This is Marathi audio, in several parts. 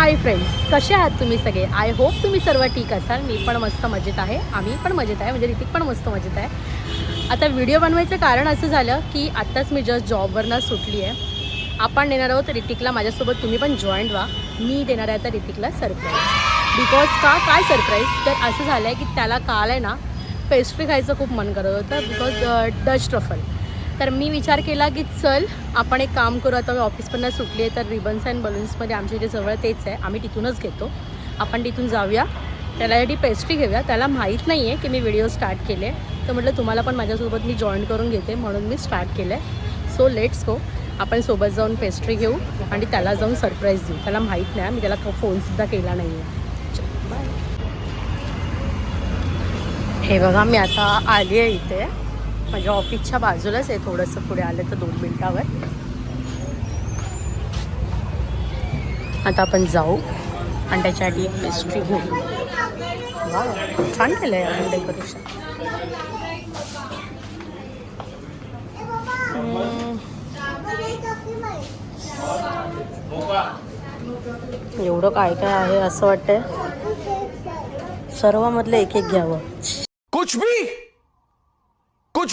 हाय फ्रेंड्स, कसे आहात तुम्ही सगळे? आय होप तुम्ही सर्व ठीक असाल. मी पण मस्त मजेत आहे. आम्ही पण मजेत आहे, म्हणजे ऋतिक पण मस्त मजेत आहे. आता व्हिडिओ बनवायचं कारण असं झालं की आत्ताच मी जस्ट जॉबवरनं सुटली आहे. आपण देणार आहोत ऋतिकला माझ्यासोबत, तुम्ही पण जॉईंट व्हा. मी देणार आहे आता ऋतिकला सरप्राईज. बिकॉज काय सरप्राईज? तर असं झालं आहे की त्याला काल आहे ना पेस्ट्री खायचं खूप मन करत होतं, बिकॉज डच ट्रफल. तर मी विचार केला की चल आपण एक काम करू. आता मी ऑफिसपर्यंत सुटली आहे तर रिबन्स अँड बलून्समध्ये आमच्या इथे जवळ तेच आहे, आम्ही तिथूनच घेतो. आपण तिथून जाऊया, त्याला पेस्ट्री घेऊया. त्याला माहीत नाही आहे की मी व्हिडिओ स्टार्ट केले, तर म्हटलं तुम्हाला पण माझ्यासोबत मी जॉईन करून घेते, म्हणून मी स्टार्ट केलं आहे. So let's go. आपण सोबत जाऊन पेस्ट्री घेऊ आणि त्याला जाऊन सरप्राईज देऊ. त्याला माहीत नाही, मी त्याला फोनसुद्धा केला नाही आहे. बाय. हे बघा, मी आता आली आहे इथे, माझ्या ऑफिसच्या बाजूलाच आहे. थोडंसं पुढे आलं तर 2 मिनटावर. आता आपण जाऊ आणि त्याच्यासाठी एक पेस्ट्री घेऊ. वा, छान केलं आहे आपण डेकोरेशन. एवढं काय काय आहे असं वाटतंय सर्वामधलं एक एक घ्यावं. कुछ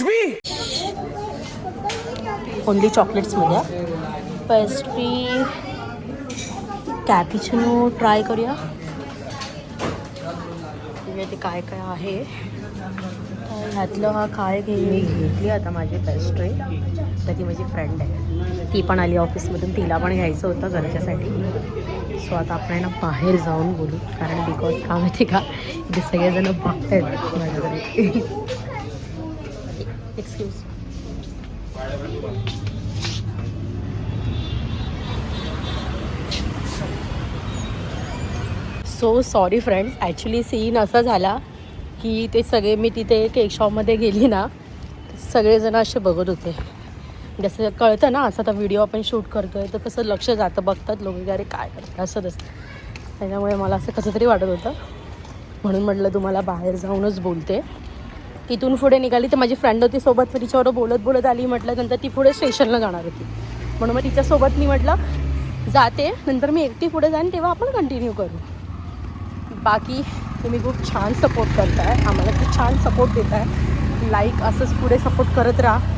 भी ओनली चॉकलेट्समध्ये पेस्ट्री कॅपिचिनो ट्राय करूया. ते काय काय आहे तर ह्यातलं हा काय मी घेतली आता माझी पेस्ट्री. तर ती माझी फ्रेंड आहे, ती पण आली ऑफिसमधून, तिला पण घ्यायचं होतं घरच्यासाठी. सो आता आपण ना बाहेर जाऊन बोलू, कारण बिकॉज का माहिती का इथे सगळेजण बघत आहेत माझ्याकडे. Excuse. So sorry friends, actually scene असा झाला की ते सगळे, मी तिथे केक शॉपमध्ये गेली ना, सगळेजण असे बघत होते. जसं कळतं ना, असं आता व्हिडिओ आपण शूट करतो आहे तर कसं लक्ष जातं, बघतात लोक की अरे काय करतात असं तसं. त्याच्यामुळे मला असं कसं तरी वाटत होतं, म्हणून म्हटलं तुम्हाला बाहेर जाऊनच बोलते. तिथून पुढे निघाली तर माझी फ्रेंड होती सोबत, मी तिच्यावर बोलत आली. म्हटलं नंतर ती पुढे स्टेशनला जाणार होती, म्हणून मग तिच्यासोबत मी म्हटलं जाते, नंतर मी एकटी पुढे जाईन तेव्हा आपण कंटिन्यू करू. बाकी तुम्ही खूप छान सपोर्ट करताय आम्हाला, खूप छान सपोर्ट देत आहे. लाईक असंच पुढे सपोर्ट करत राहा.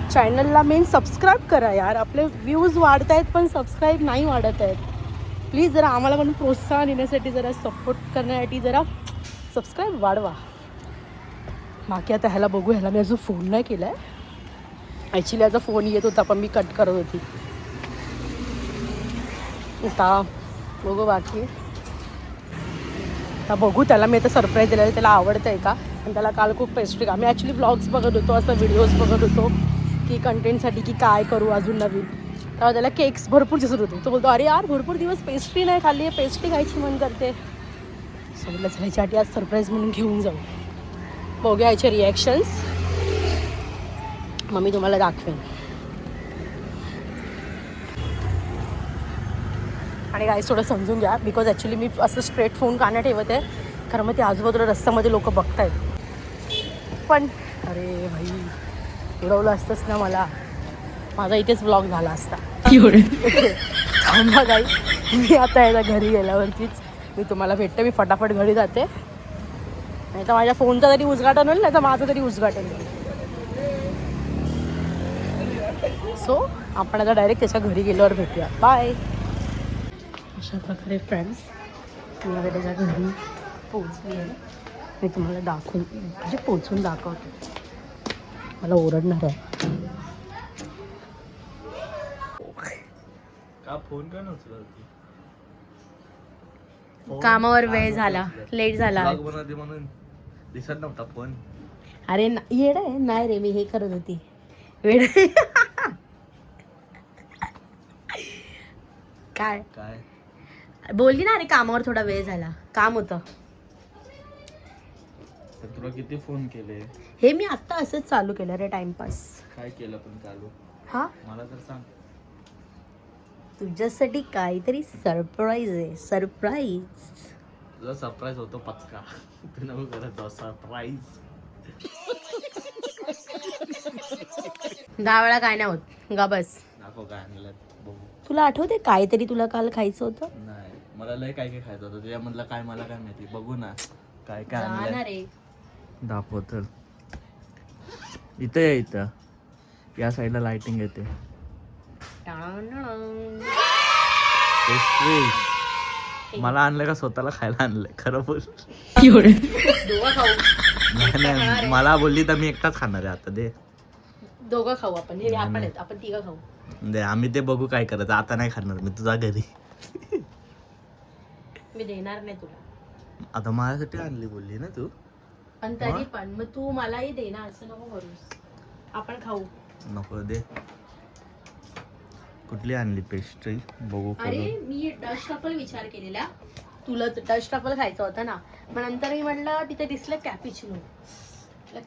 चॅनलला मेन सबस्क्राईब करा यार. आपले व्ह्यूज वाढत आहेत पण सबस्क्राईब नाही वाढत आहेत. प्लीज जरा आम्हाला पण प्रोत्साहन देण्यासाठी, जरा सपोर्ट करण्यासाठी जरा सबस्क्राईब वाढवा. बाकी आता ह्याला बघू, ह्याला मी अजून फोन नाही केला आहे. ॲक्च्युली याचा फोन येत होता पण मी कट करत होती. आता बघू, बाकी आता बघू त्याला मी आता सरप्राईज दिलेलं आहे. त्याला आवडतं आहे का? आणि त्याला काल खूप पेस्ट्री, आम्ही ॲक्च्युली ब्लॉग्स बघत होतो, असं व्हिडिओज बघत होतो की कंटेंटसाठी की काय करू अजून नवीन. तेव्हा त्याला केक्स भरपूर दिसत होते. तो बोलतो अरे यार भरपूर दिवस पेस्ट्री नाही खाल्ली आहे, पेस्ट्री खायची मन करते. सगळं ह्याच्यासाठी आज सरप्राईज म्हणून घेऊन जाऊ. बघूया याचे रिॲक्शन्स, मग मी तुम्हाला दाखवेन. आणि काय थोडं समजून घ्या, बिकॉज ॲक्च्युली मी असं स्ट्रेट फोन का नाही ठेवत आहे, कारण मग ते आजूबाजूला रस्त्यामध्ये लोक बघत आहेत. पण अरे भाई, उडवलं असतंच ना मला, माझा इथेच ब्लॉग झाला असता. थांबा काही, मी आता याला घरी गेल्यावरतीच मी तुम्हाला भेटते. मी फटाफट घरी जाते, नाही तर माझ्या फोनचा तरी उद्घाटन होईल, नाही तर माझं तरी उद्घाटन होईल. सो आपण आता डायरेक्ट त्याच्या घरी गेल्यावर भेटूया. बाय. अशा प्रकारे फ्रेंड्स मी आता त्याच्या घरी पोचली आहे. मी तुम्हाला दाखवून, म्हणजे पोचून दाखवते. मला ओरडणार आहे. फोन का नव्हता? कामावर वेळ झाला, लेट झाला म्हणून दिसत नव्हता फोन. अरे येड आहे नाही रे, मी हे करत होती वेळ. काय काय बोलली ना, अरे कामावर थोडा वेळ झाला, काम होतं. तुला किती फोन केले? हे मी आत्ता असंच चालू केलं रे, टाइमपास. काय केलं पण चालू? हा, मला तर सांग. तुझ्यासाठी काहीतरी सरप्राईज आहे. सरप्राईज तुझा सरप्राईज होतो पचका. तू नको करत सरप्राईज. 10 वेळा काय नाही होत, गा बस. दाखव काय आणलं बघू. तुला आठवते काहीतरी तुला काल खायचं होतं? नाही मला लय काय काय खायचं होतं त्याच्यामधलं काय मला काय माहिती बघू ना काय काय जाणार आणलंय आहे. दाखव तर इथं आहे इथं या साईडला लाइटिंग येते पेस्ट्री मला आणलं का स्वतःला खायला आणलंय खरं बोल दोघं खाऊ. नाही मला बोलली तर मी एकटाच खाणार आहे आता दे दोघं खाऊ आपण. हे आपण आहेत, आपण तिघं खाऊ. दे आम्ही ते बघू काय करायचं आता नाही खाणार मी तुझ्या घरी मी देणार नाही तुला. आता माझ्यासाठी आणली बोलली ना तू पण तरी पण मग तू मलाही दे ना, असं नको करूस. आपण खाऊ. नको दे कुठली आणली पेस्ट्री बघू अरे मी डस्ट ट्रफल विचार केलेला, तुला डस्ट ट्रफल खायचा होता ना, मग नंतर मी म्हटलं तिथे दिसलं कॅपिचिनो,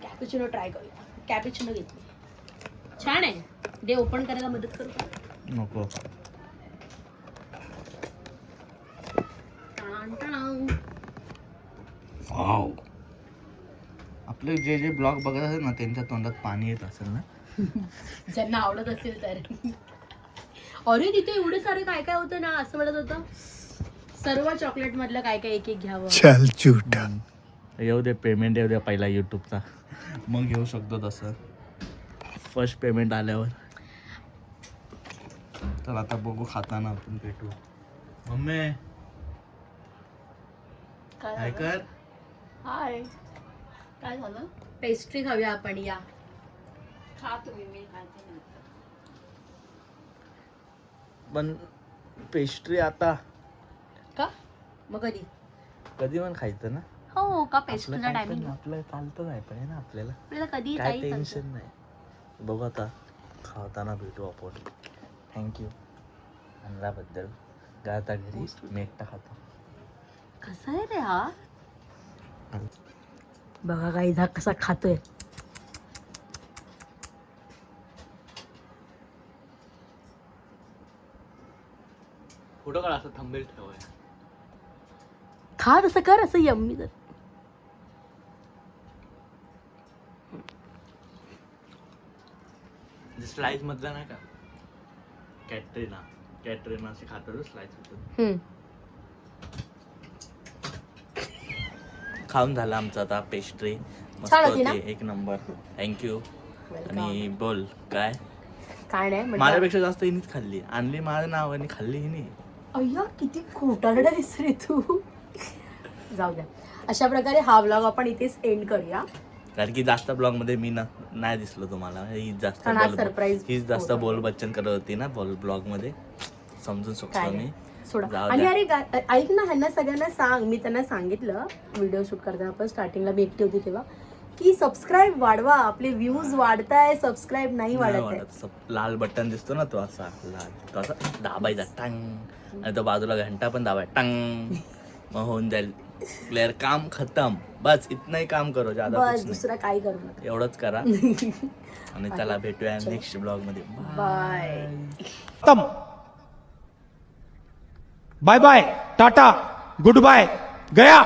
कॅपिचिनो ट्राय करूया. कॅपिचिनो घेतली, छान आहे. दे ओपन करायला मदत करू का? नको वाव आपले जे जे ब्लॉग बघत असेल ना त्यांच्या तोंडात पाणी येत असेल ना ज्यांना आवडत असेल तर. अरे तिथे एवढे सारे काय काय होतं ना, असं म्हणत होतं सर्व चॉकलेट मधलं काय काय एक एक घ्यावं. चल झूठा. येऊ दे पेमेंट येऊ द्या पहिला यूट्यूबचा मग घेऊ शकतो तसं फर्स्ट पेमेंट आल्यावर. तर आता बघू खाताना आपण भेटू. मम्मी काय कर हाय काय झालं? पेस्ट्री खाऊया आपण, या खा तुम्ही, मी खायचं नाही. पण पेस्ट्री आता का मग कधी कधी पण खायचं ना हो का? आपलं पेस्ट्रीचा काय टायमिंग पण आपलं चालतं नाही पण ना आपल्याला आपल्याला कधी काय काही टेन्शन नाही. बघू आता खाताना भेटू आपण. थँक्यू आणल्याबद्दल. जा आता घरी मी एकटा खातो. कसा आहे रे हा? बघा काही हा कसा खातोय. कुठं काढ असं थंबेल ठेवाय खा तसं कर, असं यम्मी. तर स्लाइस मधला नाही का कॅटरीना असे खातो स्लाइस खाऊन झाला आमचा आता पेस्ट्री मस्त छान होती ना? होती एक नंबर. थँक्यू. आणि बोल काय काय नाही म्हणजे माझ्यापेक्षा जास्त हिनीच खाल्ली. आणली माझ्या नावाने खाल्ली हिनी. अय्या किती खोटारडा दिस रे तू. जाऊ द्या. अशा प्रकारे हा व्लॉग आपण इथेच एंड करूया. कारण की जास्त ब्लॉग मध्ये मी नाही दिसलो तुम्हाला. हीच जास्त कारण हा surprise हीच जास्त होता. बोल बच्चन करत होती ना ब्लॉग मध्ये. समजून शकतो काय मी. नाही सोडा. जाऊ आणि द्या. अरे ऐक ना, ह्यांना सगळ्यांना सांग, मी त्यांना सांगितलं व्हिडिओ शूट करताना आपण स्टार्टिंगला मी एकटी होती तेव्हा, की सबस्क्राईब वाढवा, आपले व्ह्यूज वाढताय, सबस्क्राईब नाही वाढत आहे. लाल बटन दिसतो ना तो असा लाल, तो असा दाबायचा टांग आणि तो बाजूला घंटा पण दाबाय टांग. मग होऊन जाईल क्लिअर. काम खतम. बस इतनंही काम करो ज्यादा बस कुछ नाही. दुसरं काही करू नका. एवढंच करा. आणि चला भेटूया नेक्स्ट ब्लॉग मध्ये. बाय. खत्म. Bye bye tata goodbye गया.